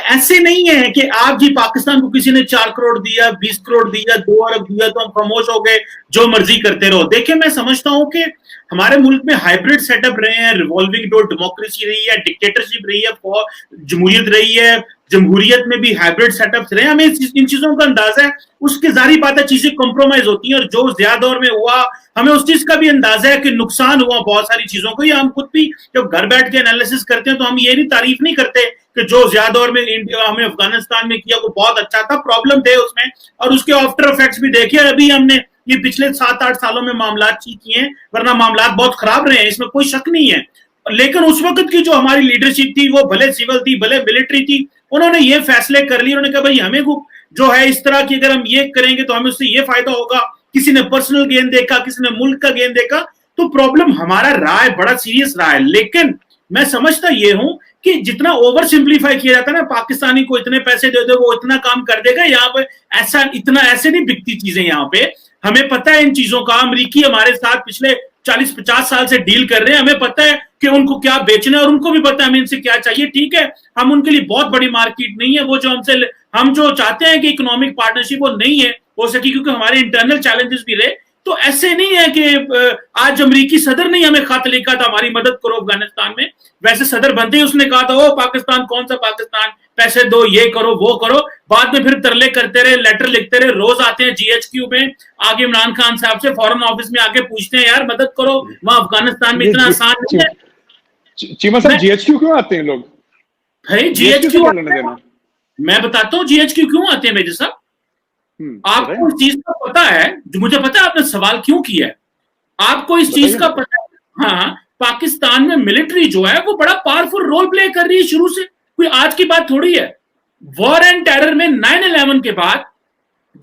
ऐसे नहीं है कि आप जी पाकिस्तान को किसी ने 4 करोड़ दिया, 20 करोड़ दिया, 2 अरब दिया तो हम खामोश हो गए, जो मर्जी करते रहो। देखिए, मैं समझता हूं कि हमारे मुल्क में हाइब्रिड सेटअप रहे हैं, रिवॉल्विंग डोर डेमोक्रेसी रही है, डिक्टेटरशिप रही है, जमहूरियत रही है, जमहूरियत में भी हाइब्रिड सेटअप्स रहे हैं। हमें इन चीजों का अंदाजा है, उसके जारी बात है चीजें कॉम्प्रोमाइज होती हैं, और जो ज़िया दौर में हुआ हमें उस चीज का भी अंदाजा है कि नुकसान हुआ बहुत सारी चीजों को। या हम खुद भी जब घर बैठ के एनालिसिस करते हैं तो हम ये नहीं तारीफ नहीं करते कि जो ज़िया दौर में हमें अफगानिस्तान में किया वो बहुत अच्छा था, प्रॉब्लम थे उसमें, और उसके आफ्टर इफेक्ट्स भी देखिए। अभी हमने ये पिछले 7-8 सालों में मामला ठीक किए हैं, वरना मामला बहुत खराब रहे हैं, इसमें कोई शक नहीं है। लेकिन उस वक्त की जो हमारी लीडरशिप थी, वो भले सिविल थी भले मिलिट्री थी, उन्होंने ये फैसले कर लिए। उन्होंने कहा भाई हमें जो है इस तरह की अगर हम ये करेंगे तो हमें उससे ये फायदा होगा। किसी ने पर्सनल गेन देखा, किसी ने मुल्क का गेन देखा, तो प्रॉब्लम हमारा रहा है, बड़ा सीरियस रहा है। लेकिन मैं समझता ये हूं कि जितना ओवर सिंप्लीफाई किया जाता है ना, पाकिस्तानी को इतने पैसे दे दो वो इतना काम कर देगा, यहाँ पे ऐसे नहीं बिकती चीजें। यहाँ पे हमें पता है इन चीजों का। अमरीकी हमारे साथ पिछले 40-50 साल से डील कर रहे हैं, हमें पता है कि उनको क्या बेचना है और उनको भी पता है हमें इनसे क्या चाहिए। ठीक है, हम उनके लिए बहुत बड़ी मार्केट नहीं है, वो जो हम जो चाहते हैं कि इकोनॉमिक पार्टनरशिप वो नहीं है हो सकी, क्योंकि हमारे इंटरनल चैलेंजेस भी रहे। तो ऐसे नहीं है कि आज अमरीकी सदर ने हमें खत लिखा था हमारी मदद करो अफगानिस्तान में, वैसे सदर बनते ही उसने कहा था ओ पाकिस्तान, कौन सा पाकिस्तान, पैसे दो, ये करो वो करो। बाद में फिर तरले करते रहे, लेटर लिखते रहे, रोज आते हैं जीएचक्यू में आगे इमरान खान साहब से, फॉरेन ऑफिस में आके पूछते हैं यार मदद करो, वहां अफगानिस्तान में इतना आसान नहीं है। चीमा साहब, जीएचक्यू क्यों आते हैं लोग? भाई जीएचक्यू मैं बताता हूँ जीएचक्यू क्यों आते हैं मेजर साहब। आपको इस चीज का पता है, जो मुझे पता है आपने सवाल क्यों किया है, आपको इस चीज का पता है। हाँ, पाकिस्तान में मिलिट्री जो है वो बड़ा पावरफुल रोल प्ले कर रही है शुरू से, कोई आज की बात थोड़ी है। वॉर एंड टेरर में 9/11 के बाद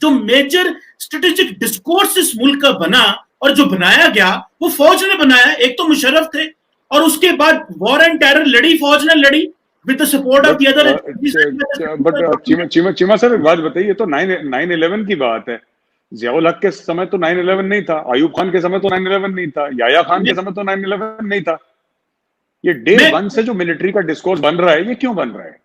जो मेजर स्ट्रेटेजिक डिस्कोर्स इस मुल्क का बना और जो बनाया गया वो फौज ने बनाया। एक तो मुशर्रफ थे, और उसके बाद वॉर एंड टेरर लड़ी फौज ने, लड़ी with the support of the other. But Cheema sir, एक बात बताइए, तो 9/11 की बात है। ज़ियाउल हक के समय तो 9/11 नहीं था, आयूब खान के समय तो 9/11 नहीं था, याया खान के समय तो 9/11 नहीं था। ये डे 1 से जो मिलिट्री का डिस्कोर्स बन रहा है, ये क्यों बन रहा है?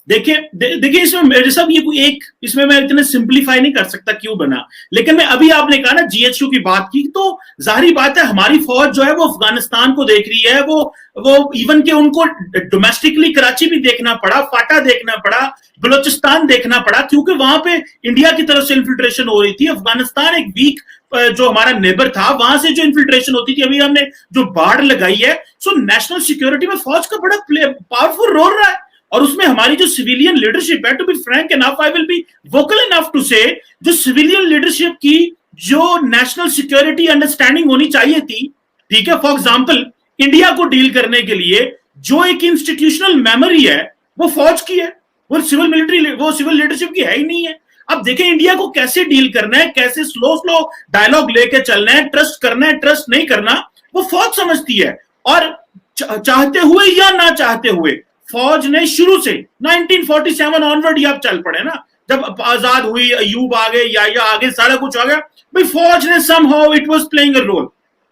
देखिए इसमें मेरे साहब ये कोई एक, इसमें मैं इतने सिंप्लीफाई नहीं कर सकता क्यों बना। लेकिन मैं अभी आपने कहा ना जीएचक्यू की बात की, तो जाहिर बात है हमारी फौज जो है वो अफगानिस्तान को देख रही है। वो इवन के उनको डोमेस्टिकली कराची भी देखना पड़ा, फाटा देखना पड़ा, बलोचिस्तान देखना पड़ा, क्योंकि वहां पे इंडिया की तरफ से इन्फिल्ट्रेशन हो रही थी। अफगानिस्तान एक वीक जो हमारा नेबर था, वहां से जो इन्फिल्ट्रेशन होती थी। अभी हमने जो बाढ़ लगाई है, सो नेशनल सिक्योरिटी में फौज का बड़ा पावरफुल रोल रहा है। और उसमें हमारी जो सिविलियन लीडरशिप है, to be frank enough, I will be vocal enough to say, जो सिविलियन लीडरशिप की जो नेशनल सिक्योरिटी अंडरस्टैंडिंग होनी चाहिए थी, ठीक है, फॉर एग्जांपल इंडिया को डील करने के लिए जो एक इंस्टीट्यूशनल मेमोरी है वो फौज की है, वो सिविल लीडरशिप की है ही नहीं है। अब देखें इंडिया को कैसे डील करना है, कैसे स्लो डायलॉग लेके चलना है, ट्रस्ट करना है, ट्रस्ट नहीं करना, वो फौज समझती है। और चाहते हुए या ना चाहते हुए फौज ने शुरू से 1947 ऑनवर्ड, आप चल पड़े ना, जब आजाद हुई, अयूब आ गए, या आगे सारा कुछ आ गया, भाई फौज ने somehow it was playing a role,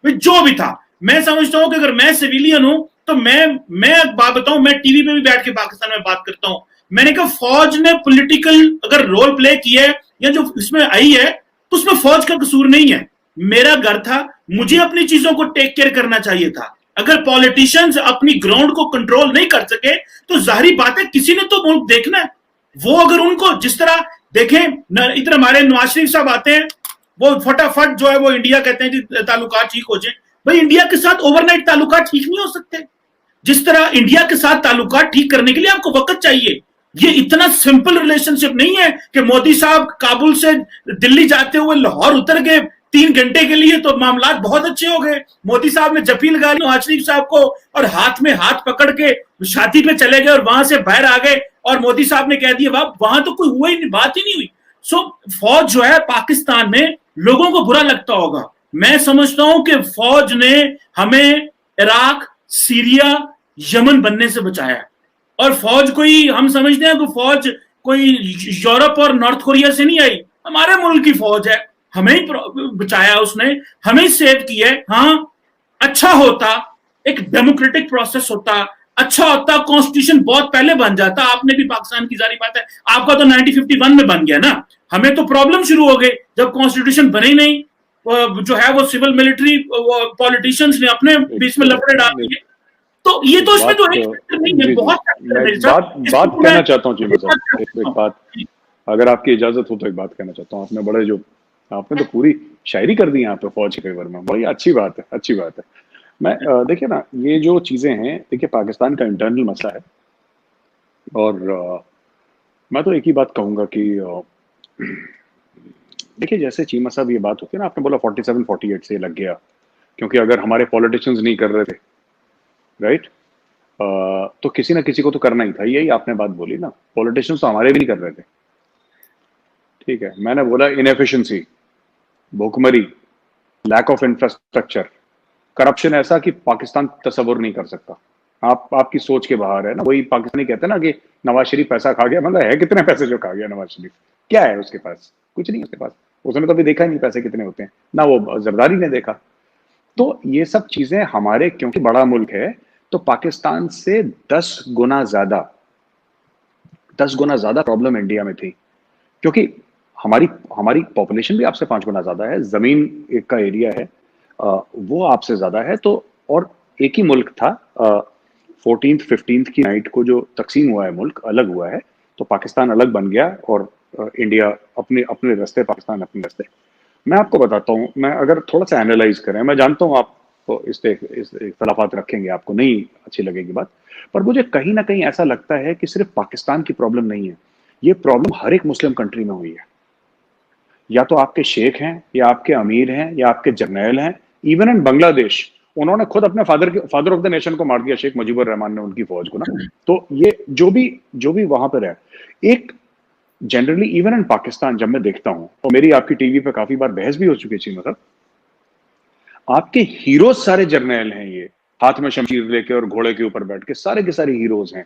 भाई जो भी था। मैं समझता हूं कि अगर मैं सिविलियन हूं तो मैं एक बात बताऊं, मैं टीवी पे भी बैठ के पाकिस्तान में बात करता हूं, मैंने कहा फौज ने पॉलिटिकल अगर रोल प्ले किया है या जो इसमें आई है तो उसमें फौज का कसूर नहीं है। मेरा घर था, मुझे अपनी चीजों को टेक केयर करना चाहिए था। अगर पॉलिटिशियंस अपनी ग्राउंड को कंट्रोल नहीं कर सके तो जाहिर बात है किसी ने तो मुल्क देखना है। वो अगर उनको जिस तरह देखें, इधर हमारे नवाज शरीफ साहब आते हैं, वो फटाफट जो है वो इंडिया कहते हैं जी ताल्लुकात ठीक हो जाए। भाई इंडिया के साथ ओवरनाइट ताल्लुकात ठीक नहीं हो सकते। जिस तरह इंडिया के साथ ताल्लुकात ठीक करने के लिए आपको वक्त चाहिए। ये इतना सिंपल रिलेशनशिप नहीं है कि मोदी साहब काबुल से दिल्ली जाते हुए लाहौर उतर गए 3 घंटे के लिए तो मामला बहुत अच्छे हो गए। मोदी साहब ने जफी लगा ली नवाज शरीफ साहब को और हाथ में हाथ पकड़ के शादी पे चले गए और वहां से बाहर आ गए और मोदी साहब ने कह दिया वहां तो कोई हुआ ही नहीं, बात ही नहीं हुई। सो फौज जो है पाकिस्तान में लोगों को बुरा लगता होगा। मैं समझता हूं कि फौज ने हमें इराक, सीरिया, यमन बनने से बचाया। और फौज कोई हम समझते हैं कि फौज कोई यूरोप और नॉर्थ कोरिया से नहीं आई, हमारे मुल्क की फौज है, हमें ही बचाया उसने, हमें सेव किया है। हाँ, अच्छा होता एक डेमोक्रेटिक प्रोसेस होता, अच्छा होता, कॉन्स्टिट्यूशन बहुत पहले बन जाता, आपने भी पाकिस्तान की जारी बात है, आपका तो 1951 में बन गया ना। हमें तो प्रॉब्लम शुरू हो गई जब कॉन्स्टिट्यूशन बने ही नहीं, जो है वो सिविल मिलिट्री पॉलिटिशियंस ने अपने बीच में लफड़े डाल एक दिए। तो ये तो इसमें तो बात, एक फैक्टर नहीं है, जी जी, बहुत फैक्टर मैं है एक मेरे साथ, इसको बात तो मैं कहना चाहता हूँ चीमा साहब, एक हूँ। बात, अगर आपकी इजाजत हो तो एक बात कहना चाहता हूँ। आपने तो पूरी शायरी कर दी यहाँ पे फौज के फेवर में, बड़ी अच्छी बात है, अच्छी बात है। मैं देखिए ना, ये जो चीजें हैं, देखिए पाकिस्तान का इंटरनल मसला है, और मैं तो एक ही बात कहूंगा कि देखिए जैसे चीमा साहब ये बात होती है ना, आपने बोला 47-48 से लग गया, क्योंकि अगर हमारे पॉलिटिशियंस नहीं कर रहे थे, राइट, तो किसी ना किसी को तो करना ही था, यही आपने बात बोली ना, पॉलिटिशियंस तो हमारे भी नहीं कर रहे थे, ठीक है। मैंने बोला इनएफिशिएंसी, भूखमरी, लैक ऑफ इंफ्रास्ट्रक्चर, करप्शन ऐसा कि पाकिस्तान तस्वुर नहीं कर सकता। आपकी सोच के बाहर है ना, वही पाकिस्तानी कहते हैं ना कि नवाज शरीफ पैसा खा गया, मतलब है कितने पैसे जो खा गया नवाज शरीफ, क्या है उसके पास, कुछ नहीं उसके पास, उसने तो अभी देखा ही नहीं पैसे कितने होते हैं ना, वो जरदारी ने देखा। तो ये सब चीजें हमारे, क्योंकि बड़ा मुल्क है, तो पाकिस्तान से 10 गुना ज्यादा प्रॉब्लम इंडिया में थी, क्योंकि हमारी हमारी पॉपुलेशन भी आपसे 5 गुना ज्यादा है, जमीन एक का एरिया है, वो आपसे ज्यादा है, तो और एक ही मुल्क था। 14th-15th की नाइट को जो तकसीम हुआ है, मुल्क अलग हुआ है, तो पाकिस्तान अलग बन गया, और इंडिया अपने अपने रास्ते, पाकिस्तान अपने रास्ते। मैं आपको बताता हूँ, मैं अगर थोड़ा सा एनालाइज करें, मैं जानता हूँ आप तो इस इख्तलाफात रखेंगे, आपको नहीं अच्छी लगेगी बात, पर मुझे कहीं ना कहीं ऐसा लगता है कि सिर्फ पाकिस्तान की प्रॉब्लम नहीं है, ये प्रॉब्लम हर एक मुस्लिम कंट्री में हुई है। या तो आपके शेख हैं, या आपके अमीर हैं, या आपके जर्नैल हैं। इवन इन बांग्लादेश उन्होंने खुद अपने फादर ऑफ द नेशन को मार दिया, शेख मुजीबुर रहमान ने, उनकी फौज को ना। तो ये जो भी वहां पर है, एक जनरली इवन इन पाकिस्तान जब मैं देखता हूं, और मेरी आपकी टीवी पे काफी बार बहस भी हो चुकी थी, मतलब आपके हीरोज सारे जर्नैल हैं, ये हाथ में शमशीर लेके और घोड़े के ऊपर बैठ के सारे हीरोज हैं।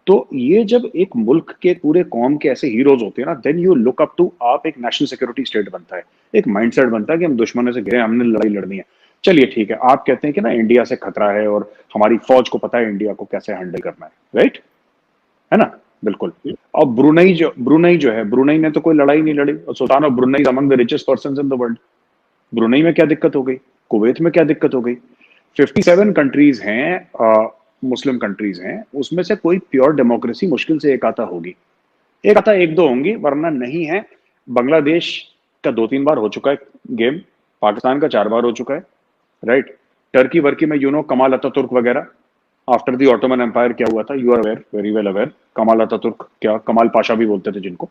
तो ये जब एक मुल्क के पूरे कौम के ऐसे हीरोज होते हैं ना, then you look up to, आप एक नेशनल सिक्योरिटी स्टेट बनता है, एक माइंडसेट बनता है कि हम दुश्मनों से घिरे, हमने लड़ाई लड़नी है। चलिए ठीक है, आप कहते हैं कि ना इंडिया से खतरा है, और हमारी फौज को पता है इंडिया को कैसे हैंडल करना है, राइट, है ना, बिल्कुल। और ब्रुनई ने तो कोई लड़ाई नहीं लड़ी, और sultan of Brunei among the richest person in the world. Brunei में क्या दिक्कत हो गई, कुवैत में क्या दिक्कत हो गई, 57 कंट्रीज हैं, मुस्लिम कंट्रीज हैं, उसमें से कोई प्योर डेमोक्रेसी मुश्किल से एक आता होगी, एक आता एक दो होंगी, वरना नहीं है। बांग्लादेश का 2-3 बार हो चुका है गेम, पाकिस्तान का 4 बार हो चुका है, राइट। टर्की वर्की में कमाल अतातुर्क वगैरह, आफ्टर द ऑटोमन एम्पायर क्या हुआ था, you are aware, very well aware. Kamal Ataturk, क्या कमाल पाशा भी बोलते थे जिनको,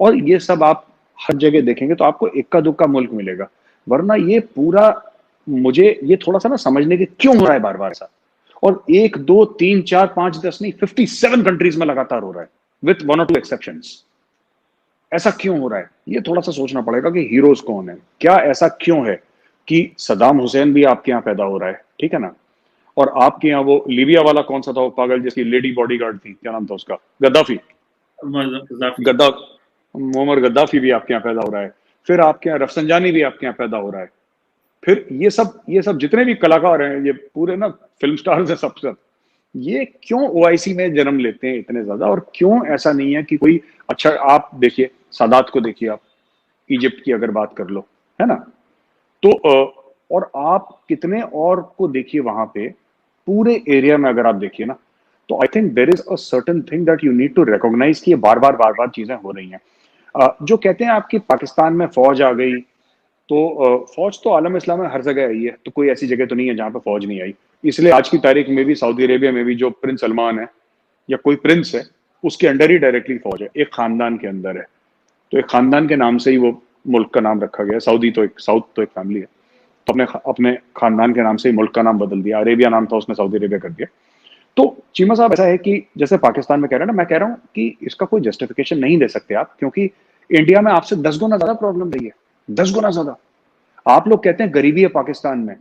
और ये सब आप हर जगह देखेंगे तो आपको इक्का दुक्का मुल्क मिलेगा, वरना ये पूरा, मुझे ये थोड़ा सा ना समझने के क्यों हो रहा है बार बार ऐसा, और 1 2 3 4 5 10 नहीं, 57 कंट्रीज में लगातार हो रहा है, विथ 1 or 2 एक्सेप्शंस। ऐसा क्यों हो रहा है, ये थोड़ा सा सोचना पड़ेगा कि हीरोज कौन है, क्या ऐसा क्यों है कि सदाम हुसैन भी आपके यहाँ पैदा हो रहा है, ठीक है ना, और आपके यहाँ वो लीबिया वाला कौन सा था, वो पागल जिसकी लेडी बॉडीगार्ड थी, क्या नाम था उसका, गद्दाफी, गद्दा मोहम्मद गद्दाफी भी आपके यहाँ पैदा हो रहा है, फिर आपके यहाँ रफसंजानी भी आपके यहाँ पैदा हो रहा है, फिर ये सब जितने भी कलाकार हैं, ये पूरे ना फिल्म स्टार्स हैं, सब ये क्यों ओआईसी में जन्म लेते हैं इतने ज्यादा, और क्यों ऐसा नहीं है कि कोई अच्छा, आप देखिए सादात को, देखिए आप इजिप्ट की अगर बात कर लो, है ना, तो और आप कितने और को देखिए वहां पे, पूरे एरिया में अगर आप देखिए ना, तो I think there is a certain thing that you need to recognize कि ये बार बार चीजें हो रही हैं। जो कहते हैं आपकी पाकिस्तान में फौज आ गई, तो फौज तो आलम इस्लाम में हर जगह आई है, तो कोई ऐसी जगह तो नहीं है जहां पे फौज नहीं आई। इसलिए आज की तारीख में भी सऊदी अरेबिया में भी जो प्रिंस सलमान है, या कोई प्रिंस है, उसके अंडर ही डायरेक्टली फौज है, एक खानदान के अंदर है, तो एक खानदान के नाम से ही वो मुल्क का नाम रखा गया। साउथ तो एक फैमिली है, तो अपने अपने खानदान के नाम से ही मुल्क का नाम बदल दिया, अरेबिया नाम था, उसने सऊदी अरेबिया कर दिया। तो चीमा साहब ऐसा है कि जैसे पाकिस्तान में कह रहे हैं ना, मैं कह रहा हूं कि इसका कोई जस्टिफिकेशन नहीं दे सकते आप, क्योंकि इंडिया में आपसे 10 गुना ज्यादा प्रॉब्लम रही है, 10 गुना ज्यादा। आप लोग कहते हैं गरीबी है पाकिस्तान में,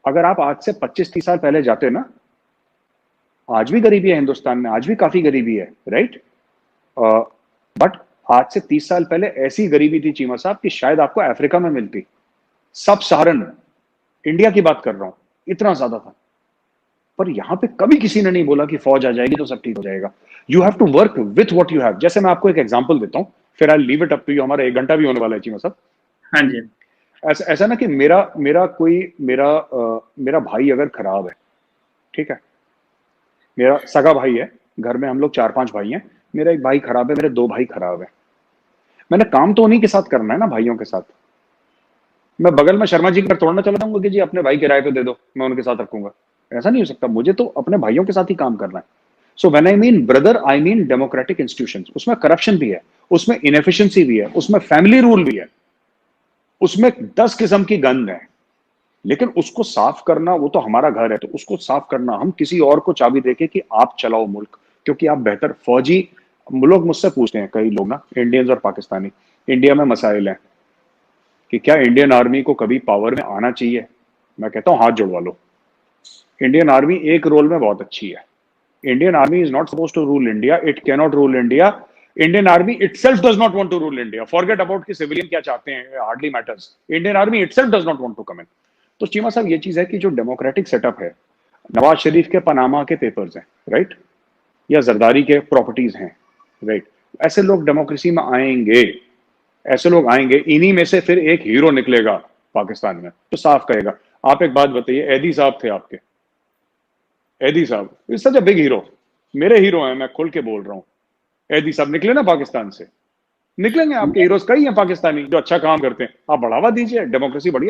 अगर आप आज से 25-30 साल पहले जाते ना, आज भी गरीबी है हिंदुस्तान में, आज भी काफी गरीबी है, राइट, बट आज से 30 साल पहले ऐसी गरीबी थी चीमा साहब कि शायद आपको अफ्रीका में मिलती, सब सहारन, इंडिया की बात कर रहा हूं, इतना ज्यादा था। पर यहां पे कभी किसी ने नहीं बोला कि फौज आ जाएगी तो सब ठीक हो जाएगा। You have to work with what you have. जैसे मैं आपको एक एग्जांपल देता हूं, फिर I leave it up to you, हमारा 1 घंटा भी होने वाला है चीमा साहब। हाँ जी। ऐसा ऐसा ना कि मेरा भाई अगर खराब है, ठीक है, मेरा सगा भाई है, घर में हम लोग 4-5 भाई हैं, मेरा एक भाई खराब है, मेरे 2 भाई खराब है, मैंने काम तो उन्हीं के साथ करना है ना, भाइयों के साथ। मैं बगल में शर्मा जी के घर तोड़ना चला जाऊंगा कि जी अपने भाई किराए पे दे दो, मैं उनके साथ रखूंगा? ऐसा नहीं हो सकता, मुझे तो अपने भाइयों के साथ ही काम करना है। So when I mean brother, I mean democratic institutions. उसमें करप्शन भी है, उसमें इनएफिशिएंसी भी है, उसमें फैमिली रूल भी है, उसमें 10 किस्म की गंद है, लेकिन उसको साफ करना, वो तो हमारा घर है, तो उसको साफ करना, हम किसी और को चाबी देके कि आप चलाओ मुल्क, क्योंकि आप बेहतर फौजी। लोग मुझसे पूछते हैं, कई लोग ना, इंडियंस और पाकिस्तानी, इंडिया में मसाइल हैं कि क्या इंडियन आर्मी को कभी पावर में आना चाहिए? मैं कहता हूं हाथ जुड़वा लो। इंडियन आर्मी एक रोल में बहुत अच्छी है। Indian army is not suppose to rule India, it can not rule India. Indian army itself does not want to rule India. Forget about कि सिविलियन क्या चाहते हैं, hardly matters. Indian army itself does not want to come in. तो चीमा साहब, ये चीज है कि जो डेमोक्रेटिक सेटअप है, नवाज शरीफ के पनामा के पेपर्स हैं, राइट, या जरदारी के प्रॉपर्टीज हैं, राइट, ऐसे लोग डेमोक्रेसी में आएंगे, ऐसे लोग आएंगे, इन्हीं में से फिर एक हीरो निकलेगा पाकिस्तान में, तो साफ कहेगा। आप एक बात बताइए, एदी साहब थे आपके, एदी साहब is such a big hero, मेरे हीरो हैं, मैं खुल के बोल रहा हूं। एदी साहब निकले ना पाकिस्तान से, निकलेंगे, आपके हीरोज कई हैं पाकिस्तानी जो अच्छा काम करते हैं, आप बढ़ावा दीजिए, डेमोक्रेसी बढ़िया